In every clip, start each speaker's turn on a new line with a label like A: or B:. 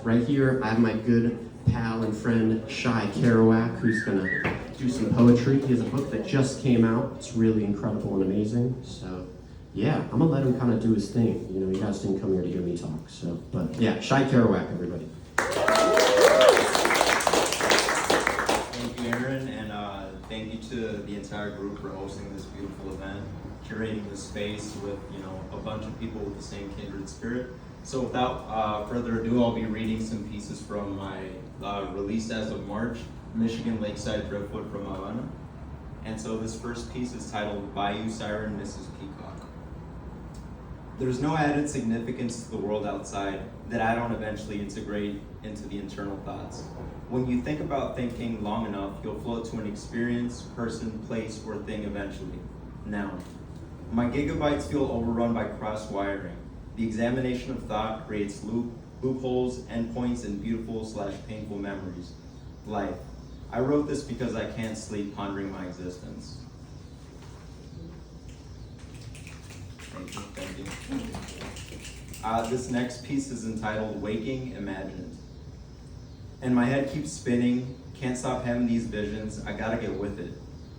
A: right here, I have my good pal and friend, Chiraq Kerouac, who's gonna do some poetry. He has a book that just came out. It's really incredible and amazing. So, yeah, I'm gonna let him kind of do his thing. You know, you guys didn't come here to hear me talk. So, but yeah, Chiraq Kerouac, everybody.
B: Thank you, Aaron, and thank you to the entire group for hosting this beautiful event, curating the space with, you know, a bunch of people with the same kindred spirit. So without further ado, I'll be reading some pieces from my released as of March, Michigan Lakeside Driftwood from Habana. And so this first piece is titled Bayou Siren, Mrs. Peacock. There's no added significance to the world outside that I don't eventually integrate into the internal thoughts. When you think about thinking long enough, you'll float to an experience, person, place, or thing eventually. Now, my gigabytes feel overrun by cross-wiring. The examination of thought creates loopholes, endpoints, and beautiful/painful memories. Life. I wrote this because I can't sleep pondering my existence. Thank you. This next piece is entitled Waking Imagined. And my head keeps spinning, can't stop having these visions, I gotta get with it.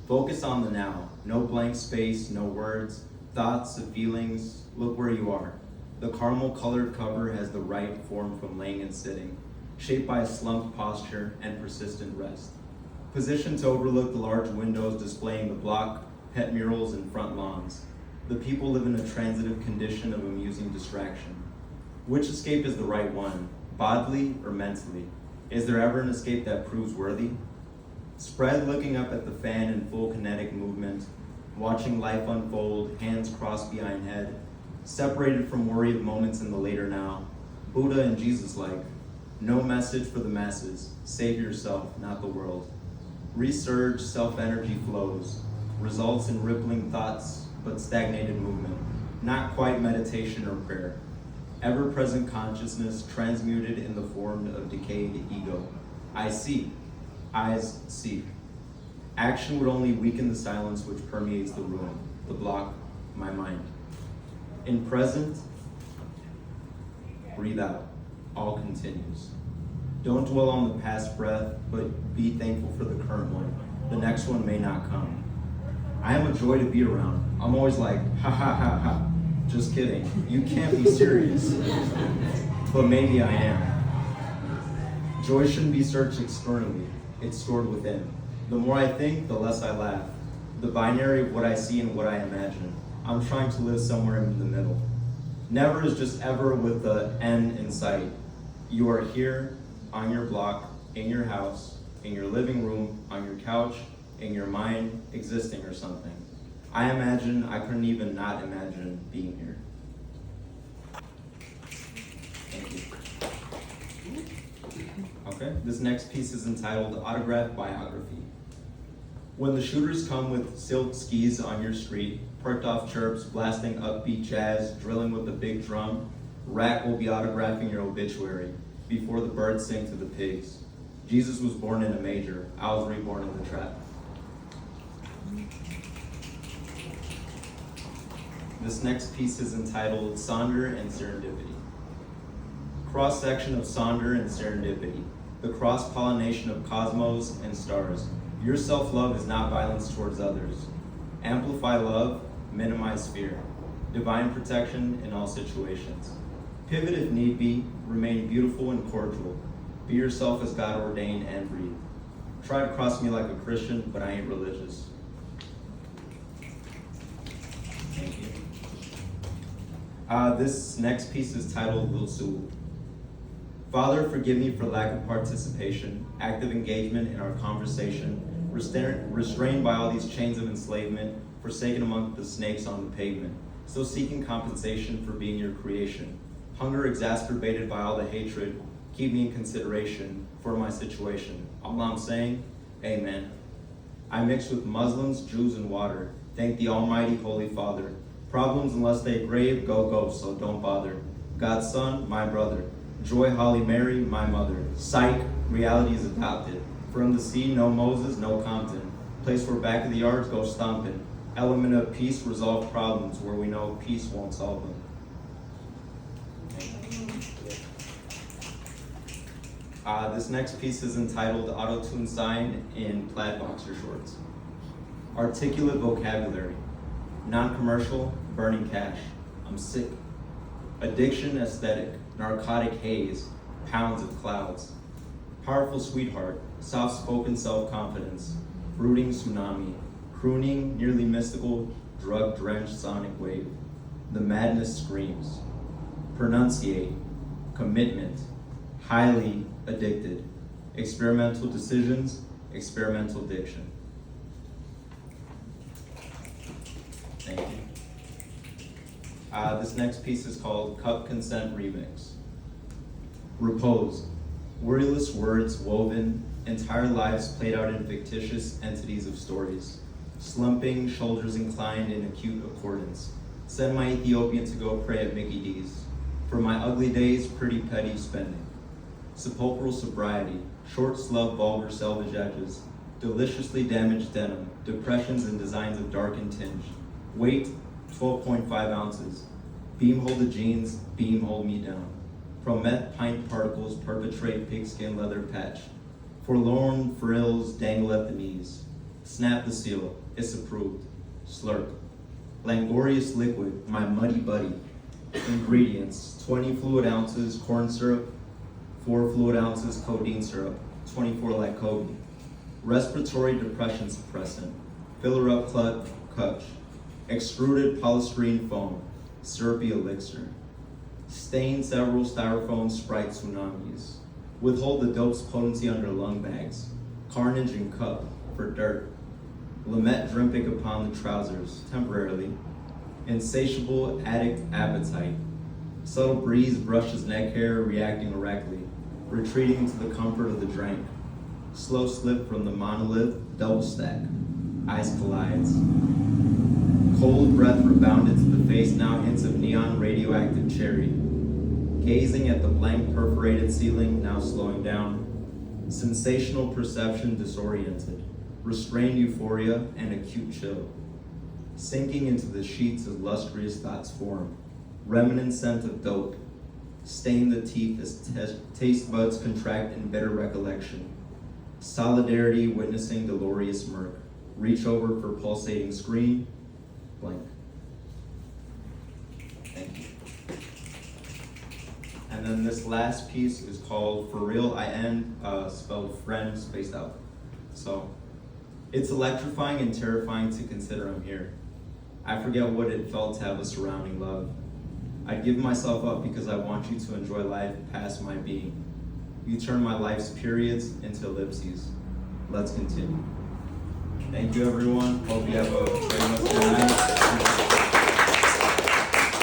B: Focus on the now, no blank space, no words, thoughts, feelings, look where you are. The caramel colored cover has the right form from laying and sitting, shaped by a slumped posture and persistent rest. Positioned to overlook the large windows displaying the block, pet murals, and front lawns. The people live in a transitive condition of amusing distraction. Which escape is the right one, bodily or mentally? Is there ever an escape that proves worthy? Spread looking up at the fan in full kinetic movement, watching life unfold, hands crossed behind head, separated from worry of moments in the later now, Buddha and Jesus-like. No message for the masses, save yourself, not the world. Resurge, self-energy flows, results in rippling thoughts, but stagnated movement, not quite meditation or prayer. Ever-present consciousness transmuted in the form of decayed ego. I see, eyes see. Action would only weaken the silence which permeates the room, the block, my mind. In present, breathe out, all continues. Don't dwell on the past breath, but be thankful for the current one. The next one may not come. I am a joy to be around. I'm always like, ha ha ha ha. Just kidding, you can't be serious. But maybe I am. Joy shouldn't be searched externally, it's stored within. The more I think, the less I laugh. The binary of what I see and what I imagine. I'm trying to live somewhere in the middle. Never is just ever with the N in sight. You are here, on your block, in your house, in your living room, on your couch, in your mind, existing or something. I imagine I couldn't even not imagine being here. Thank you. Okay, this next piece is entitled Autograph Biography. When the shooters come with silk skis on your street, perked off chirps, blasting upbeat jazz, drilling with a big drum, Rack will be autographing your obituary before the birds sing to the pigs. Jesus was born in a manger, I was reborn in the trap. This next piece is entitled Sonder and Serendipity. Cross-section of Sonder and Serendipity, the cross-pollination of cosmos and stars. Your self-love is not violence towards others. Amplify love, minimize fear. Divine protection in all situations. Pivot if need be, remain beautiful and cordial. Be yourself as God ordained and breathe. Try to cross me like a Christian, but I ain't religious. Thank you. This next piece is titled Lil Sul. Father, forgive me for lack of participation, active engagement in our conversation, restrained by all these chains of enslavement, forsaken among the snakes on the pavement, still seeking compensation for being your creation. Hunger exacerbated by all the hatred, keep me in consideration for my situation. All I'm saying, amen. I mix with Muslims, Jews, and water. Thank the Almighty Holy Father. Problems, unless they grave, go, so don't bother. God's Son, my brother. Joy, Holly Mary, my mother. Psych, reality is adopted. From the sea, no Moses, no Compton. Place where back of the yards, go stomping. Element of peace, resolve problems where we know peace won't solve them. This next piece is entitled Auto-Tune Sign in Plaid Boxer Shorts. Articulate vocabulary, non-commercial, burning cash, I'm sick. Addiction aesthetic, narcotic haze, pounds of clouds. Powerful sweetheart, soft-spoken self-confidence, brooding tsunami, crooning, nearly mystical, drug-drenched sonic wave. The madness screams. Pronunciate, commitment, highly addicted, experimental decisions, experimental diction. Thank you. This next piece is called Cup Consent Remix. Repose, worryless words woven, entire lives played out in fictitious entities of stories. Slumping, shoulders inclined in acute accordance. Send my Ethiopian to go pray at Mickey D's. For my ugly days, pretty petty spending. Sepulchral sobriety, short slub vulgar selvage edges, deliciously damaged denim, depressions and designs of darkened tinge. Weight, 12.5 ounces. Beam hold the jeans, beam hold me down. From meth pint particles perpetrate pigskin leather patch. Forlorn frills dangle at the knees. Snap the seal, it's approved. Slurp. Langorious liquid, my muddy buddy. Ingredients, 20 fluid ounces corn syrup, 4 fluid ounces codeine syrup, 24 like codeine. Respiratory depression suppressant, filler up clutch, extruded polystyrene foam, syrupy elixir. Stain several styrofoam Sprite tsunamis. Withhold the dope's potency under lung bags. Carnage in cup, for dirt. Lament drimpic upon the trousers, temporarily. Insatiable addict appetite. Subtle breeze brushes neck hair, reacting erectly. Retreating to the comfort of the drink. Slow slip from the monolith, double stack. Ice collides. Cold breath rebounded to the face, now hints of neon radioactive cherry. Gazing at the blank perforated ceiling, now slowing down. Sensational perception disoriented. Restrained euphoria and acute chill. Sinking into the sheets as lustrous thoughts form. Remnant scent of dope. Stain the teeth as taste buds contract in bitter recollection. Solidarity witnessing dolorous murk. Reach over for pulsating scream. Blank. Thank you. And then this last piece is called For Real I End, spelled friend spaced out. So it's electrifying and terrifying to consider I'm here. I forget what it felt to have a surrounding love. I'd give myself up because I want you to enjoy life past my being. You turn my life's periods into ellipses. Let's continue. Thank you, everyone. Hope you have a great rest of your night.